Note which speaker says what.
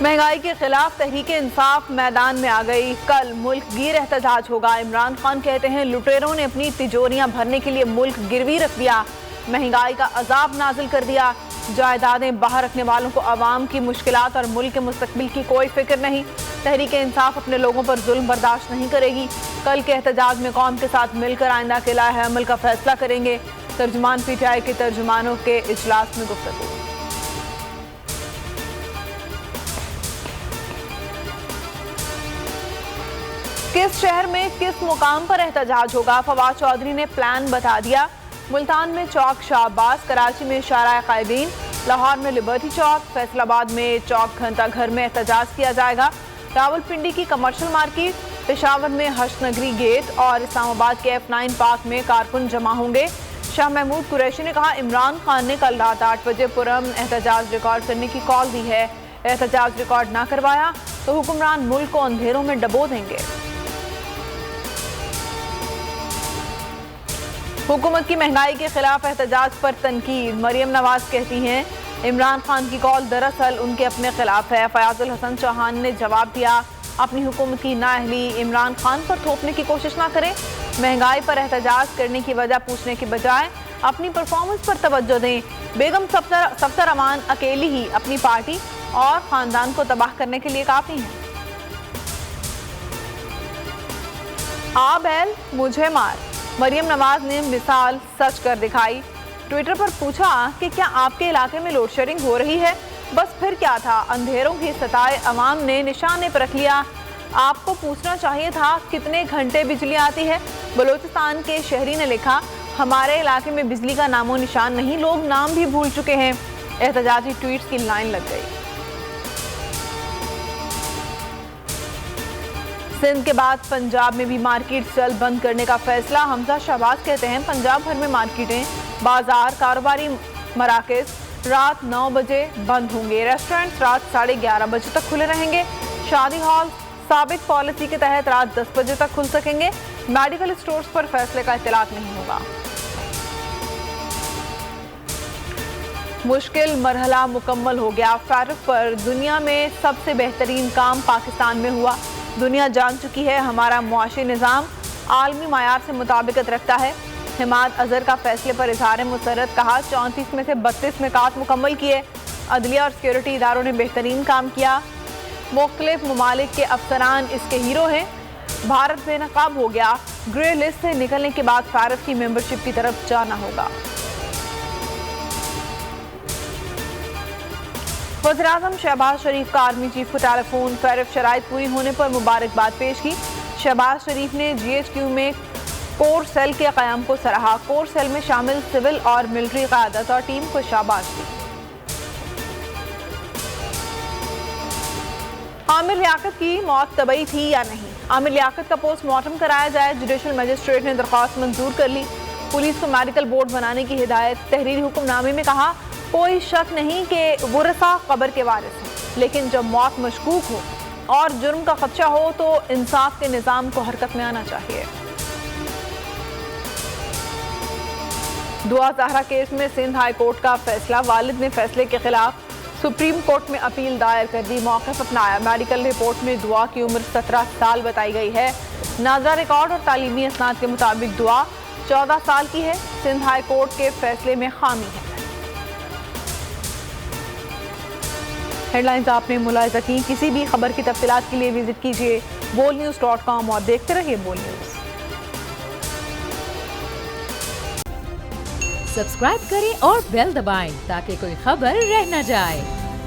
Speaker 1: महंगाई के खिलाफ तहरीक इंसाफ मैदान में आ गई। कल मुल्क गिर एहतजाज होगा। इमरान खान कहते हैं लुटेरों ने अपनी तिजोरियां भरने के लिए मुल्क गिरवी रख दिया, महंगाई का अजाब नाजिल कर दिया। जायदादें बाहर रखने वालों को अवाम की मुश्किलात और मुल्क के मुस्तकबिल की कोई फिक्र नहीं। तहरीक इंसाफ अपने लोगों पर जुल्म बर्दाश्त नहीं करेगी। कल के एहतजाज में कौम के साथ मिलकर आइंदा के लाए अमल का फैसला करेंगे। तर्जुमान पीटीआई के तर्जुमानों के इजलास में गुफ्तगू। किस शहर में किस मुकाम पर एहतजाज होगा, फवाद चौधरी ने प्लान बता दिया। मुल्तान में चौक शाहबाज, कराची में शारा कायदीन, लाहौर में लिबर्टी चौक, फैसलाबाद में चौक घंटा घर में एहतजाज किया जाएगा। रावलपिंडी की कमर्शियल मार्केट, पेशावर में हर्षनगरी गेट और इस्लामाबाद के F9 पार्क में कारकुन जमा होंगे। शाह महमूद कुरैशी ने कहा इमरान खान ने कल रात 8 बजे पुरअमन एहतजाज रिकॉर्ड करने की कॉल दी है। एहतजाज रिकॉर्ड ना करवाया तो हुक्मरान मुल्क को अंधेरों में डबो देंगे। हुकूमत की महंगाई के खिलाफ एहतजाज पर तनकीद। मरियम नवाज कहती हैं इमरान खान की कॉल दरअसल उनके अपने खिलाफ है। फयाजुल हसन चौहान ने जवाब दिया अपनी हुकूमत की नाअहली इमरान खान पर थोपने की कोशिश ना करें। महंगाई पर एहतजाज करने की वजह पूछने के बजाय अपनी परफॉर्मेंस पर तवज्जो दें। बेगम सफ्तर अमान अकेली ही अपनी पार्टी और खानदान को तबाह करने के लिए काफी हैं। आ बैल मुझे मार, मरियम नवाज ने मिसाल सच कर दिखाई। ट्विटर पर पूछा कि क्या आपके इलाके में लोड शेडिंग हो रही है? बस फिर क्या था, अंधेरों की सताए अवाम ने निशाने पर रख लिया। आपको पूछना चाहिए था कितने घंटे बिजली आती है। बलोचिस्तान के शहरी ने लिखा हमारे इलाके में बिजली का नामो निशान नहीं, लोग नाम भी भूल चुके हैं। एहतजाजी ट्वीट्स की लाइन लग गई। सिंध के बाद पंजाब में भी मार्केट जल्द बंद करने का फैसला। हमजा शहबाज कहते हैं पंजाब भर में मार्केटें, बाजार, कारोबारी मराकज़ रात 9 बजे बंद होंगे। रेस्टोरेंट्स रात 11:30 बजे तक खुले रहेंगे। शादी हॉल साबिक पॉलिसी के तहत रात 10 बजे तक खुल सकेंगे। मेडिकल स्टोर्स पर फैसले का इत्तलाक नहीं होगा। मुश्किल मरहला मुकम्मल हो गया। फारूक पर दुनिया में सबसे बेहतरीन काम पाकिस्तान में हुआ। दुनिया जान चुकी है हमारा मुआशी निज़ाम आलमी मायार से मुताबिकत रखता है। हिमाद अजहर का फैसले पर इजहार मुसर्रत, कहा 34 में से 32 निकात मुकम्मल किए। अदलिया और सिक्योरिटी इदारों ने बेहतरीन काम किया। मुख्तलिफ ममालिक के अफसरान इसके हीरो हैं। भारत बेनकाब हो गया। ग्रे लिस्ट से निकलने के बाद फारूक की मेंबरशिप की तरफ जाना होगा। वज़ीर-ए-आज़म शहबाज शरीफ का आर्मी चीफ को टेलीफोन, फैरफ शराइत पूरी होने पर मुबारकबाद पेश की। शहबाज शरीफ ने GHQ में कोर सेल के क़याम को सराहा। कोर सेल में शामिल सिविल और मिलिट्री क़यादत और टीम को शाबाश दी। आमिर लियाकत की मौत तबई थी या नहीं? आमिर लियाकत का पोस्टमार्टम कराया जाए, जुडिशल मजिस्ट्रेट ने दरख्वास्त मंजूर कर ली। पुलिस को मेडिकल बोर्ड बनाने की हिदायत। तहरीरी हुक्मनामे में कहा कोई शक नहीं कि वरसा कब्र के वारिस हैं, लेकिन जब मौत मशकूक हो और जुर्म का खदशा हो तो इंसाफ के निज़ाम को हरकत में आना चाहिए। दुआ ज़हरा केस में सिंध हाई कोर्ट का फैसला। वालिद ने फैसले के खिलाफ सुप्रीम कोर्ट में अपील दायर कर दी। मौक़िफ़ अपनाया। मेडिकल रिपोर्ट में दुआ की उम्र 17 साल बताई गई है। नाज़रा रिकॉर्ड और तालीमी असनाद के मुताबिक दुआ 14 साल की है। सिंध हाई कोर्ट के फैसले में खामी है। हेडलाइंस आपने मुलाहिजा की। किसी भी खबर की तफसीलात के लिए विजिट कीजिए bolnews.com और देखते रहिए बोल न्यूज़।
Speaker 2: सब्सक्राइब करें और बेल दबाएं ताकि कोई खबर रह न जाए।